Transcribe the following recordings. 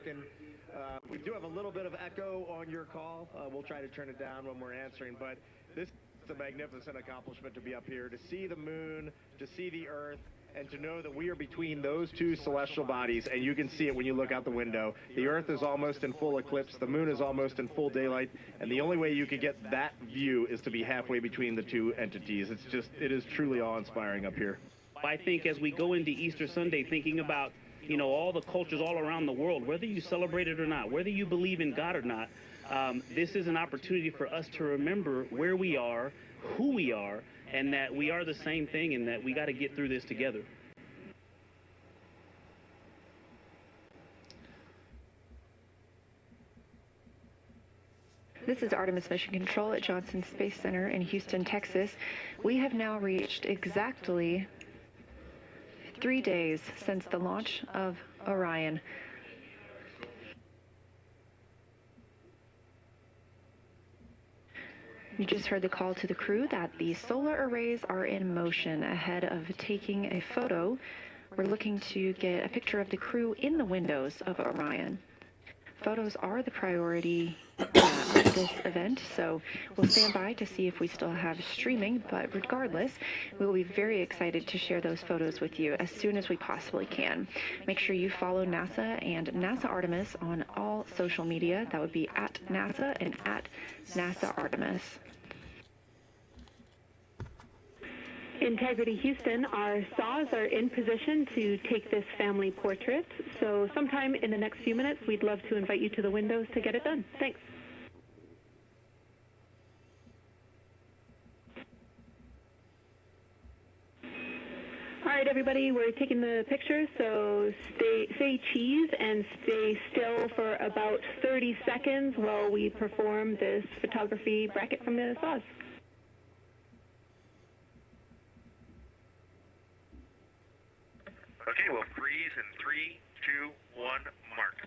working. We do have a little bit of echo on your call. We'll try to turn it down when we're answering, but this is a magnificent accomplishment to be up here, to see the moon, to see the Earth, and to know that we are between those two celestial bodies, and you can see it when you look out the window. The Earth is almost in full eclipse, the moon is almost in full daylight, and the only way you could get that view is to be halfway between the two entities. It is truly awe-inspiring up here. I think as we go into Easter Sunday, thinking about, you know, all the cultures all around the world, whether you celebrate it or not, whether you believe in God or not, this is an opportunity for us to remember where we are, who we are, and that we are the same thing, and that we got to get through this together. This is Artemis Mission Control at Johnson Space Center in Houston, Texas. We have now reached exactly 3 days since the launch of Orion. You just heard the call to the crew that the solar arrays are in motion ahead of taking a photo. We're looking to get a picture of the crew in the windows of Orion. Photos are the priority of this event, so we'll stand by to see if we still have streaming, but regardless, we will be very excited to share those photos with you as soon as we possibly can. Make sure you follow NASA and NASA Artemis on all social media. That would be at NASA and at NASA Artemis. Integrity Houston, our saws are in position to take this family portrait. So sometime in the next few minutes, we'd love to invite you to the windows to get it done. Thanks. All right, everybody, we're taking the picture, so say cheese and stay still for about 30 seconds while we perform this photography bracket from the saws. Okay, we'll freeze in 3, 2, 1, mark.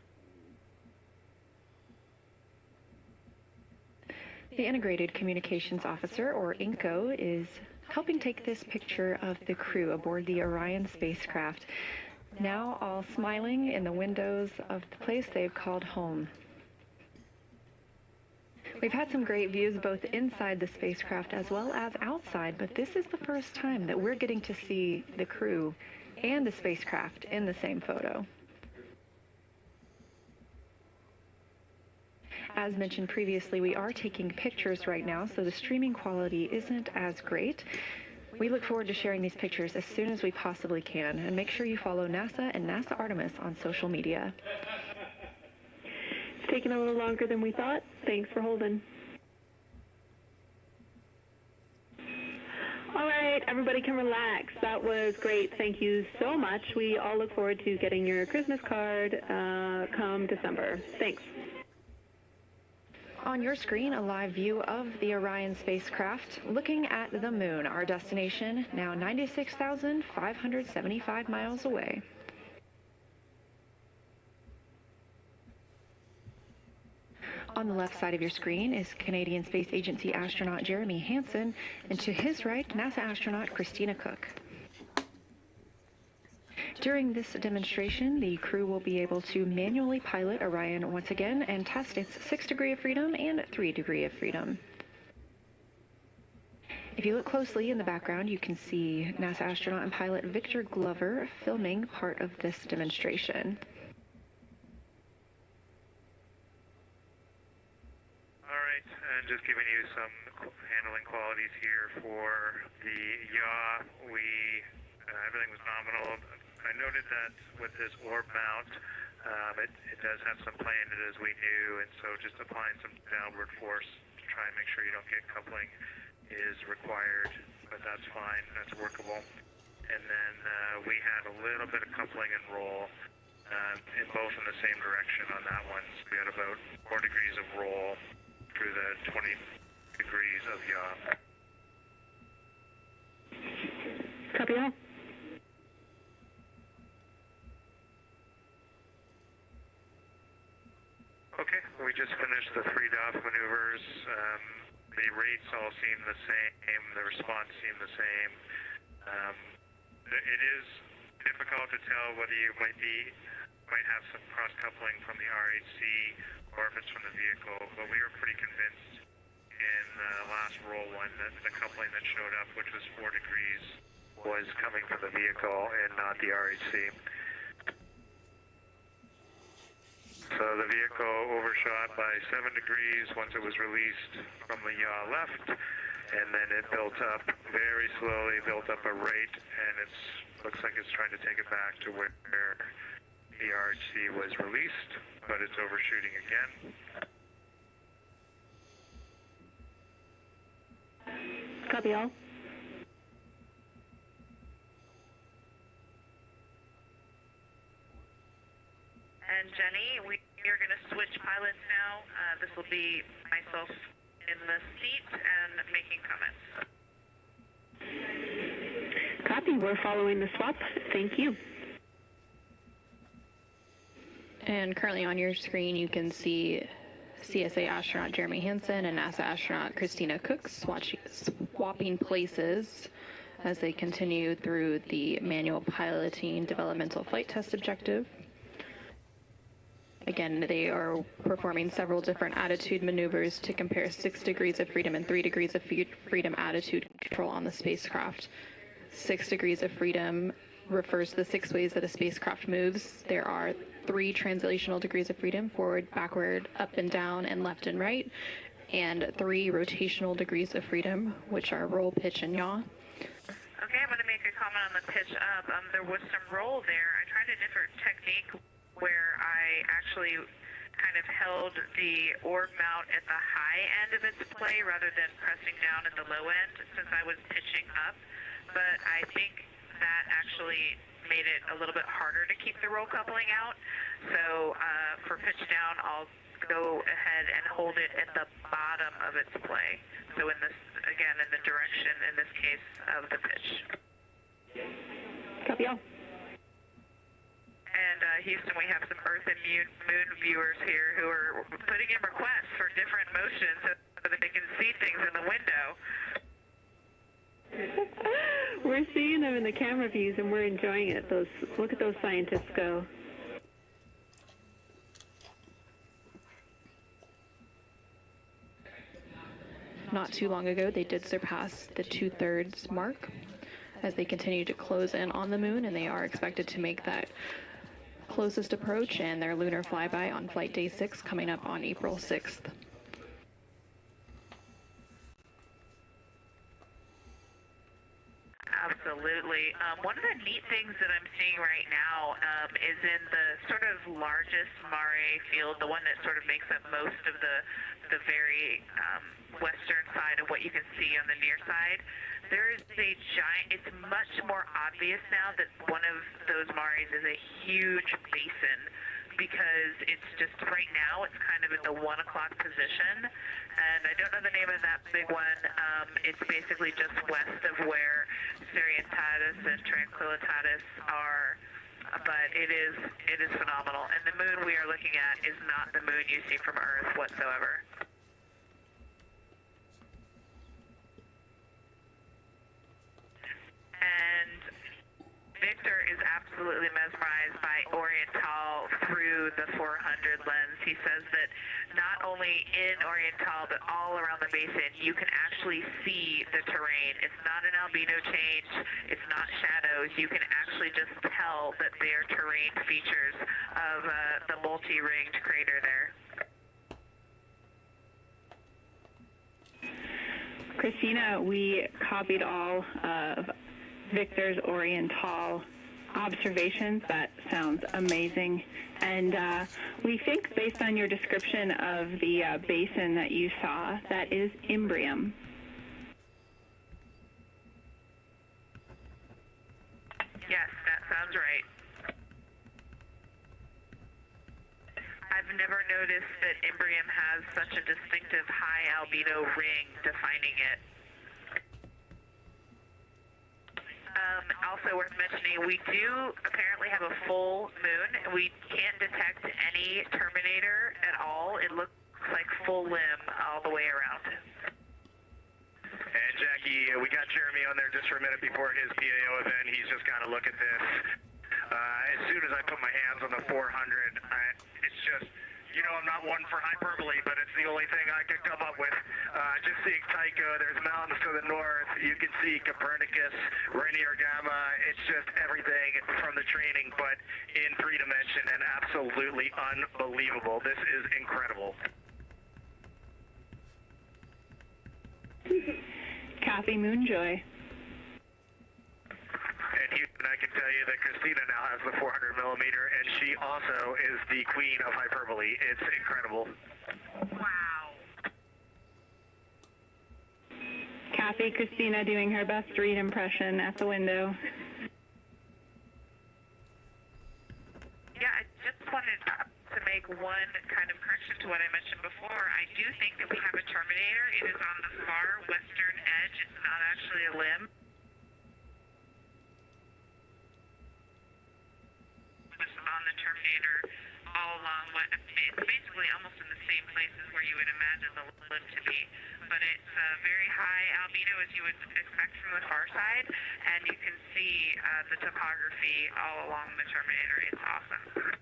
The Integrated Communications Officer, or INCO, is helping take this picture of the crew aboard the Orion spacecraft, now all smiling in the windows of the place they've called home. We've had some great views both inside the spacecraft as well as outside, but this is the first time that we're getting to see the crew and the spacecraft in the same photo. As mentioned previously, we are taking pictures right now, so the streaming quality isn't as great. We look forward to sharing these pictures as soon as we possibly can, and make sure you follow NASA and NASA Artemis on social media. It's taking a little longer than we thought. Thanks for holding. All right, everybody can relax. That was great. Thank you so much. We all look forward to getting your Christmas card come December. Thanks. On your screen, a live view of the Orion spacecraft looking at the moon, our destination, now 96,575 miles away. On the left side of your screen is Canadian Space Agency astronaut Jeremy Hansen, and to his right, NASA astronaut Christina Cook. During this demonstration, the crew will be able to manually pilot Orion once again and test its 6 degree of freedom and 3 degree of freedom. If you look closely in the background, you can see NASA astronaut and pilot Victor Glover filming part of this demonstration. And just giving you some handling qualities here for the yaw. Everything was nominal. I noted that with this orb mount, it does have some play in it as we knew, and so just applying some downward force to try and make sure you don't get coupling is required, but that's fine, that's workable. And then we had a little bit of coupling and roll, in both in the same direction on that one. So we had about 4 degrees of roll through the 20 degrees of yaw. Copy all. Okay, we just finished the 3 DOF maneuvers. The rates all seem the same, the response seemed the same. It is difficult to tell whether you might be might have some cross-coupling from the RHC or if it's from the vehicle, but we were pretty convinced in the last roll one that the coupling that showed up, which was 4 degrees, was coming from the vehicle and not the RHC. So the vehicle overshot by 7 degrees once it was released from the yaw left, and then it built up very slowly, built up a rate, and it looks like it's trying to take it back to where the RHC was released, but it's overshooting again. Copy all. And Jenny, we are going to switch pilots now. This will be myself in the seat and making comments. Copy. We're following the swap. Thank you. And currently on your screen, you can see CSA astronaut Jeremy Hansen and NASA astronaut Christina Cook swapping places as they continue through the manual piloting developmental flight test objective. Again, they are performing several different attitude maneuvers to compare 6 degrees of freedom and 3 degrees of freedom attitude control on the spacecraft. 6 degrees of freedom refers to the 6 ways that a spacecraft moves. There are 3 translational degrees of freedom, forward, backward, up and down, and left and right, and 3 rotational degrees of freedom, which are roll, pitch, and yaw. Okay, I'm going to make a comment on the pitch up. There was some roll there. I tried a different technique where I actually kind of held the orb mount at the high end of its play rather than pressing down at the low end since I was pitching up. But I think that actually made it a little bit harder to keep the roll coupling out. So for pitch down, I'll go ahead and hold it at the bottom of its play. So in this, again, in the direction, in this case, of the pitch. Copy all. And Houston, we have some Earth and Moon viewers here who are putting in requests for different motions so that they can see things in the window. We're seeing them in the camera views, and we're enjoying it. Look at those scientists go. Not too long ago, they did surpass the 2/3 mark as they continue to close in on the moon, and they are expected to make that closest approach and their lunar flyby on flight day 6 coming up on April 6th. Absolutely. One of the neat things that I'm seeing right now is in the sort of largest Mare field, the one that sort of makes up most of the very western side of what you can see on the near side. There is a giant, it's much more obvious now that one of those Mares is a huge basin because it's just right now, it's kind of at the 1 o'clock position. And I don't know the name of that big one. It's basically just west of where Orientale and Tranquillitatis are. But it is phenomenal. And the moon we are looking at is not the moon you see from Earth whatsoever. And Victor is absolutely mesmerized by Orientale through the 400 lens. He says that not only in Orientale, but all around the basin, you can actually see the terrain. It's not an albedo change. It's not shadows. You can actually just tell that they are terrain features of the multi-ringed crater there. Christina, we copied all of Victor's Orientale observations. That sounds amazing. And we think, based on your description of the basin that you saw, that is Imbrium. Yes, that sounds right. I've never noticed that Imbrium has such a distinctive high albedo ring defining it. Also worth mentioning, we do apparently have a full moon. We can't detect any terminator at all. It looks like full limb all the way around. And Jackie, we got Jeremy on there just for a minute before his PAO event. He's just got to look at this. As soon as I put my hands on the 400, it's just, you know, I'm not one for hyperbole, but it's the only thing I could come up with. Just seeing Tycho, there's mountains to the north. You can see Copernicus, Rainier Gamma. It's just everything from the training, but in 3 dimension, and absolutely unbelievable. This is incredible. Kathy Moonjoy. And Houston, I can tell you that Christina now has the 400 millimeter, and she also is the queen of hyperbole. It's incredible. Wow. Kathy, Christina doing her best read impression at the window. Yeah, I just wanted to make one kind of correction to what I mentioned before. I do think that we have a terminator. It is on the far western edge. It's not actually a limb. It's on the terminator all along what it's basically almost in the same places where you would imagine the limb to be. But it's very high albedo, as you would expect from the far side, and you can see the topography all along the terminator. It's awesome.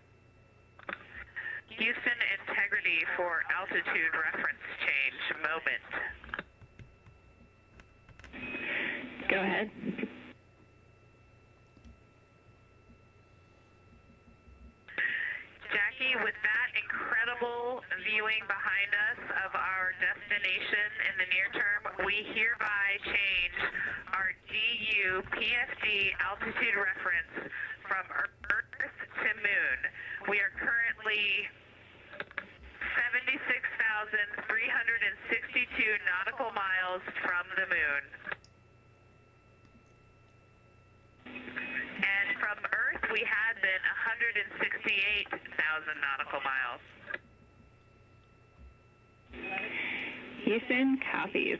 Houston, integrity for altitude reference change moment. Go ahead. Jackie, with that incredible viewing behind us of our destination in the near term, we hereby change our DU PFD altitude reference from Earth to Moon. We are currently 76,362 nautical miles from the Moon. And from Earth, we had been 168,000 nautical miles. Houston, copies.